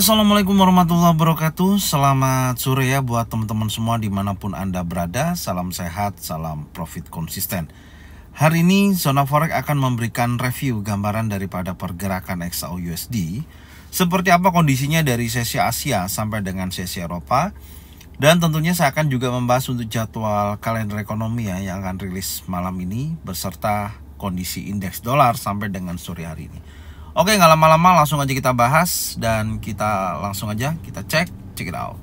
Assalamualaikum warahmatullahi wabarakatuh. Selamat sore ya buat teman-teman semua dimanapun Anda berada. Salam sehat, salam profit konsisten. Hari ini Zona Forex akan memberikan review gambaran daripada pergerakan XAU/USD, seperti apa kondisinya dari sesi Asia sampai dengan sesi Eropa. Dan tentunya saya akan juga membahas untuk jadwal kalender ekonomi ya, yang akan rilis malam ini, beserta kondisi indeks dolar sampai dengan sore hari ini. Oke, nggak lama-lama langsung aja kita bahas dan kita langsung aja kita check it out.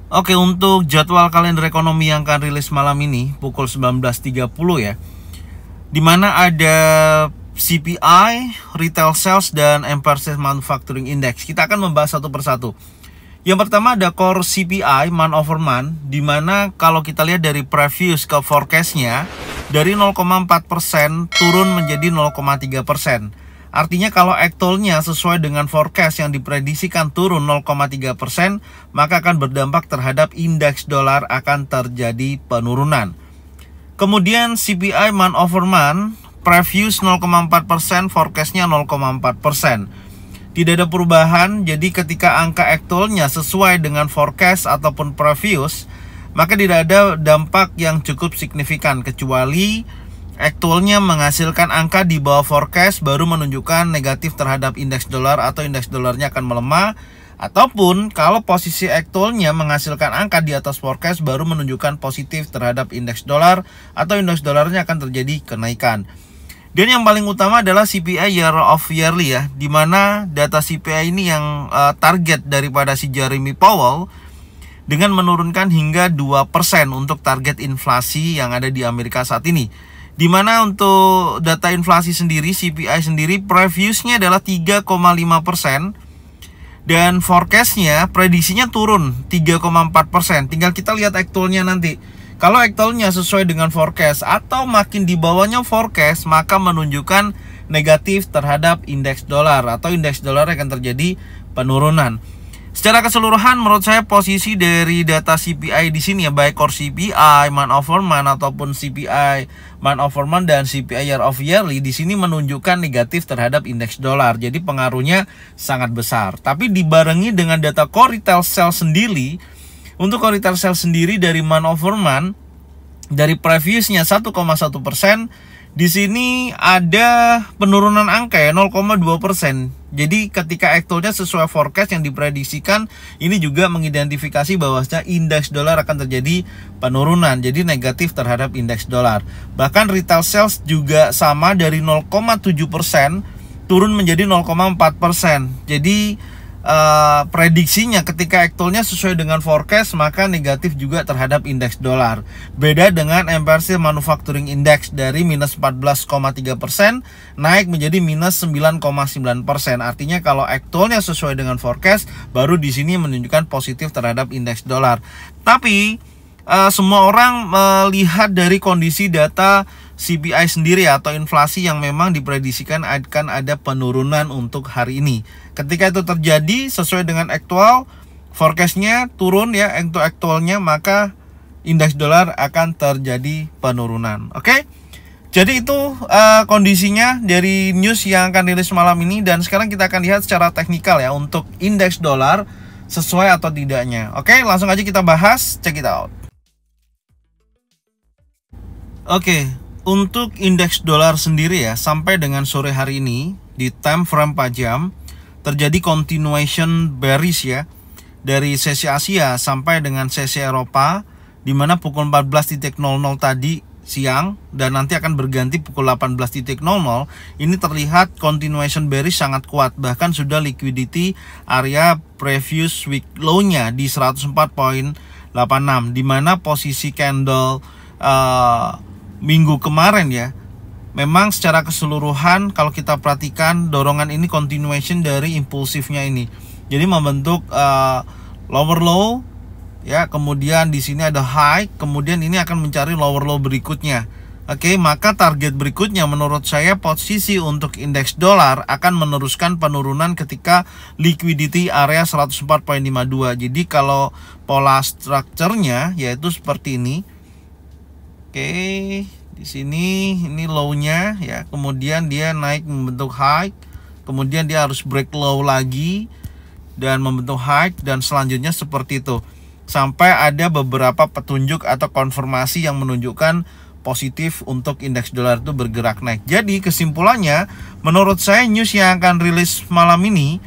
Oke, untuk jadwal kalender ekonomi yang akan rilis malam ini pukul 19.30 ya, dimana ada CPI, Retail Sales, dan Empire State Manufacturing Index. Kita akan membahas satu persatu. Yang pertama ada core CPI month over month, dimana kalau kita lihat dari previous ke forecastnya, dari 0,4% turun menjadi 0,3%. Artinya kalau actualnya sesuai dengan forecast yang diprediksikan turun 0,3%, maka akan berdampak terhadap indeks dolar akan terjadi penurunan. Kemudian CPI month over month, previous 0,4%, forecastnya 0,4%. Tidak ada perubahan, jadi ketika angka aktualnya sesuai dengan forecast ataupun previous, maka tidak ada dampak yang cukup signifikan, kecuali aktualnya menghasilkan angka di bawah forecast baru menunjukkan negatif terhadap indeks dolar atau indeks dolarnya akan melemah, ataupun kalau posisi aktualnya menghasilkan angka di atas forecast baru menunjukkan positif terhadap indeks dolar atau indeks dolarnya akan terjadi kenaikan. Dan yang paling utama adalah CPI year of yearly ya, dimana data CPI ini yang target daripada si Jeremy Powell dengan menurunkan hingga 2% untuk target inflasi yang ada di Amerika saat ini. Dimana untuk data inflasi sendiri, CPI sendiri previousnya adalah 3,5%, dan forecastnya prediksinya turun 3,4%. Tinggal kita lihat aktualnya nanti. Kalau aktualnya sesuai dengan forecast atau makin di bawahnya forecast, maka menunjukkan negatif terhadap indeks dolar atau indeks dolar akan terjadi penurunan. Secara keseluruhan menurut saya posisi dari data CPI di sini ya, baik core CPI month over month ataupun CPI month over month dan CPI year of yearly di sini menunjukkan negatif terhadap indeks dolar. Jadi pengaruhnya sangat besar. Tapi dibarengi dengan data core retail sales sendiri. Untuk core retail sales sendiri dari month over month, dari previousnya 1,1%, di sini ada penurunan angka ya 0,2%. Jadi ketika aktualnya sesuai forecast yang diprediksikan, ini juga mengidentifikasi bahwasanya indeks dolar akan terjadi penurunan, jadi negatif terhadap indeks dolar. Bahkan retail sales juga sama, dari 0,7% turun menjadi 0,4%. Jadi prediksinya ketika aktualnya sesuai dengan forecast, maka negatif juga terhadap indeks dolar. Beda dengan Empire State Manufacturing Index, dari minus 14,3% naik menjadi minus 9,9%. Artinya kalau aktualnya sesuai dengan forecast, baru di sini menunjukkan positif terhadap indeks dolar. Tapi semua orang melihat dari kondisi data CPI sendiri atau inflasi yang memang diprediksikan akan ada penurunan untuk hari ini. Ketika itu terjadi sesuai dengan aktual, forecastnya turun ya, untuk aktualnya, maka indeks dolar akan terjadi penurunan. Oke, jadi itu kondisinya dari news yang akan rilis malam ini. Dan sekarang kita akan lihat secara teknikal ya untuk indeks dolar sesuai atau tidaknya. Oke, langsung aja kita bahas, check it out. Oke, untuk indeks dolar sendiri ya, sampai dengan sore hari ini di time frame 4 jam terjadi continuation bearish ya, dari sesi Asia sampai dengan sesi Eropa, dimana pukul 14.00 tadi siang dan nanti akan berganti pukul 18.00. Ini terlihat continuation bearish sangat kuat, bahkan sudah liquidity area previous week low-nya di 104.86, dimana posisi candle minggu kemarin ya, memang secara keseluruhan kalau kita perhatikan dorongan ini continuation dari impulsifnya ini. Jadi membentuk lower low ya, kemudian di sini ada high, kemudian ini akan mencari lower low berikutnya. Oke, maka target berikutnya menurut saya posisi untuk indeks dolar akan meneruskan penurunan ketika liquidity area 104.52. Jadi kalau pola strukturnya yaitu seperti ini. Oke, di sini ini low-nya ya, kemudian dia naik membentuk high, kemudian dia harus break low lagi dan membentuk high, dan selanjutnya seperti itu sampai ada beberapa petunjuk atau konfirmasi yang menunjukkan positif untuk indeks dolar itu bergerak naik. Jadi kesimpulannya, menurut saya news yang akan rilis malam ini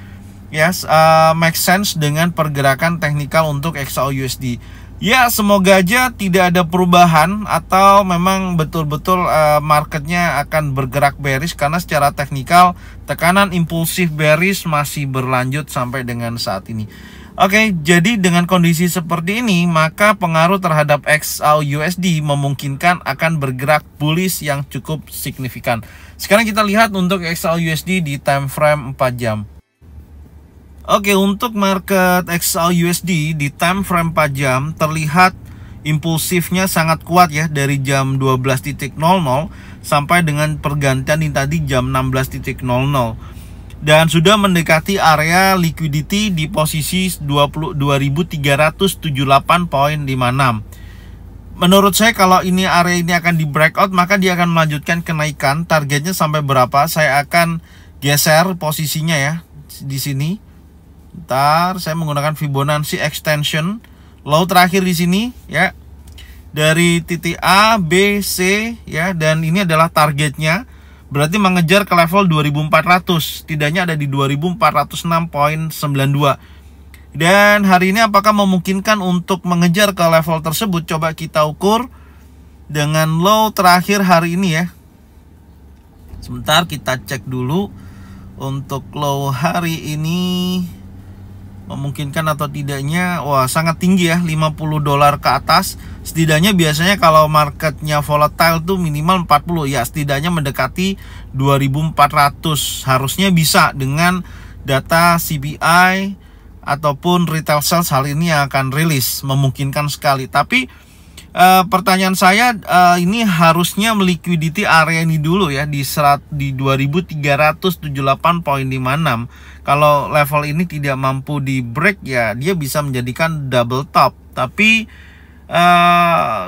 make sense dengan pergerakan teknikal untuk XAUUSD. Ya, semoga aja tidak ada perubahan atau memang betul-betul marketnya akan bergerak bearish, karena secara teknikal tekanan impulsif bearish masih berlanjut sampai dengan saat ini. Oke, jadi dengan kondisi seperti ini, maka pengaruh terhadap XAUUSD memungkinkan akan bergerak bullish yang cukup signifikan. Sekarang kita lihat untuk XAUUSD di time frame 4 jam. Oke, untuk market XAUUSD di time frame 4 jam terlihat impulsifnya sangat kuat ya, dari jam 12.00 sampai dengan pergantian ini tadi jam 16.00, dan sudah mendekati area liquidity di posisi 22.378.56. Menurut saya kalau ini area ini akan di breakout, maka dia akan melanjutkan kenaikan. Targetnya sampai berapa? Saya akan geser posisinya ya di sini. Ntar saya menggunakan Fibonacci extension, low terakhir di sini ya, dari titik A, B, C ya, dan ini adalah targetnya, berarti mengejar ke level 2400, setidaknya ada di 2406.92. Dan hari ini apakah memungkinkan untuk mengejar ke level tersebut? Coba kita ukur dengan low terakhir hari ini ya. Sebentar kita cek dulu untuk low hari ini memungkinkan atau tidaknya. Wah, sangat tinggi ya, $50 ke atas. Setidaknya biasanya kalau marketnya volatile tuh minimal 40 ya, setidaknya mendekati 2400 harusnya bisa dengan data CPI ataupun retail sales hal ini yang akan rilis, memungkinkan sekali. Tapi pertanyaan saya, ini harusnya meliquidity area ini dulu ya, di 2378.56. Kalau level ini tidak mampu di break ya, dia bisa menjadikan double top. Tapi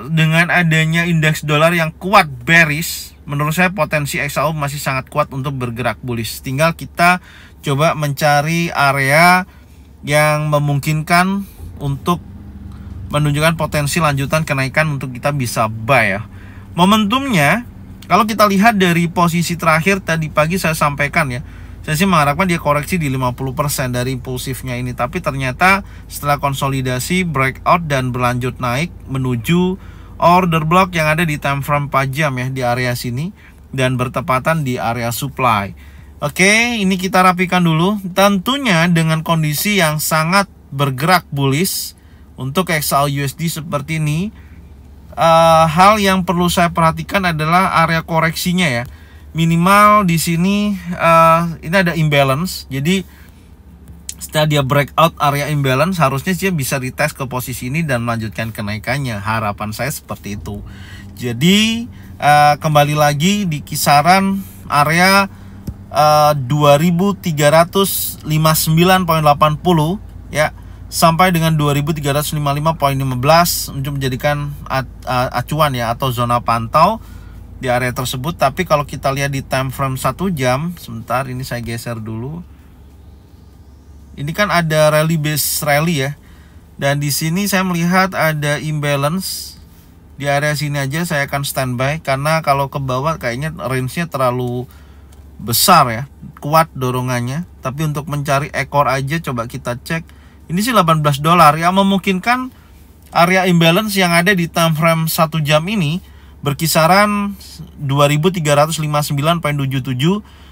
dengan adanya indeks dolar yang kuat bearish, menurut saya potensi XAU masih sangat kuat untuk bergerak bullish. Tinggal kita coba mencari area yang memungkinkan untuk menunjukkan potensi lanjutan kenaikan untuk kita bisa buy ya. Momentumnya, kalau kita lihat dari posisi terakhir tadi pagi saya sampaikan ya, saya sih mengharapkan dia koreksi di 50% dari impulsifnya ini. Tapi ternyata setelah konsolidasi, breakout dan berlanjut naik menuju order block yang ada di time frame 4 jam ya, di area sini, dan bertepatan di area supply. Oke, ini kita rapikan dulu. Tentunya dengan kondisi yang sangat bergerak bullish untuk XAUUSD seperti ini, hal yang perlu saya perhatikan adalah area koreksinya ya. Minimal di sini ini ada imbalance. Jadi setelah dia breakout area imbalance, harusnya dia bisa retest ke posisi ini dan melanjutkan kenaikannya. Harapan saya seperti itu. Jadi kembali lagi di kisaran area 2359.80 ya, sampai dengan 2355.15 untuk menjadikan acuan ya, atau zona pantau di area tersebut. Tapi kalau kita lihat di time frame 1 jam, sebentar ini saya geser dulu. Ini kan ada rally base rally ya. Dan di sini saya melihat ada imbalance. Di area sini aja saya akan standby, karena kalau ke bawah kayaknya range-nya terlalu besar ya, kuat dorongannya. Tapi untuk mencari ekor aja coba kita cek. Ini sih $18 yang memungkinkan area imbalance yang ada di time frame 1 jam ini berkisaran 2359.77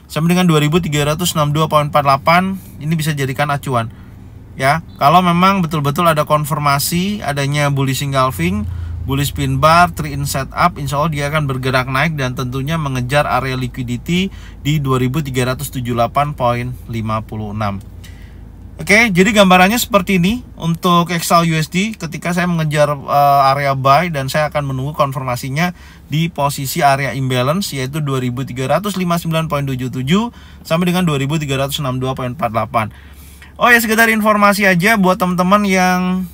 sampai dengan 2362.48. Ini bisa jadikan acuan ya. Kalau memang betul-betul ada konfirmasi adanya bullish engulfing, bullish pin bar, 3-in setup, insya Allah dia akan bergerak naik dan tentunya mengejar area liquidity di 2378.56. Oke, jadi gambarannya seperti ini untuk XAUUSD ketika saya mengejar area buy, dan saya akan menunggu konfirmasinya di posisi area imbalance yaitu 2359.77 sampai dengan 2362.48. Oh ya, sekedar informasi aja buat teman-teman yang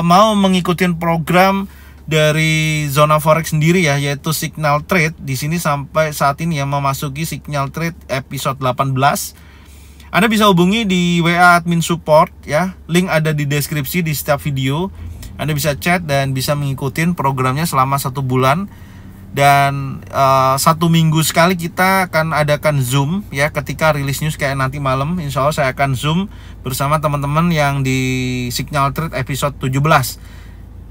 mau mengikuti program dari Zona Forex sendiri ya, yaitu Signal Trade. Di sini sampai saat ini ya memasuki Signal Trade episode 18. Anda bisa hubungi di WA admin support ya. Link ada di deskripsi di setiap video. Anda bisa chat dan bisa mengikuti programnya selama 1 bulan. Dan 1 minggu sekali kita akan adakan Zoom ya, ketika rilis news kayak nanti malam. Insya Allah saya akan Zoom bersama teman-teman yang di Signal Trade episode 17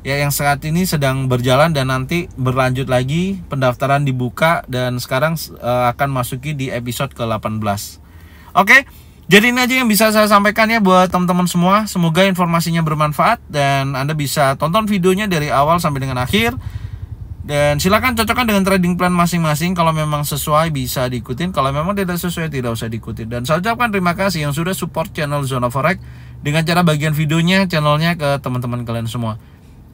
ya, yang saat ini sedang berjalan dan nanti berlanjut lagi, pendaftaran dibuka dan sekarang akan masuki di episode ke-18. Oke, jadi ini aja yang bisa saya sampaikan ya buat teman-teman semua. Semoga informasinya bermanfaat dan Anda bisa tonton videonya dari awal sampai dengan akhir. Dan silakan cocokkan dengan trading plan masing-masing. Kalau memang sesuai bisa diikutin, kalau memang tidak sesuai tidak usah diikutin. Dan saya ucapkan terima kasih yang sudah support channel Zona Forex dengan cara bagian videonya, channelnya ke teman-teman kalian semua.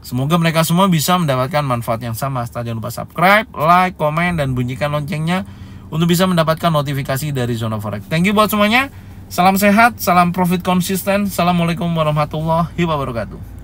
Semoga mereka semua bisa mendapatkan manfaat yang sama. Jangan lupa subscribe, like, komen, dan bunyikan loncengnya untuk bisa mendapatkan notifikasi dari Zona Forex. Thank you buat semuanya. Salam sehat, salam profit konsisten. Assalamualaikum warahmatullahi wabarakatuh.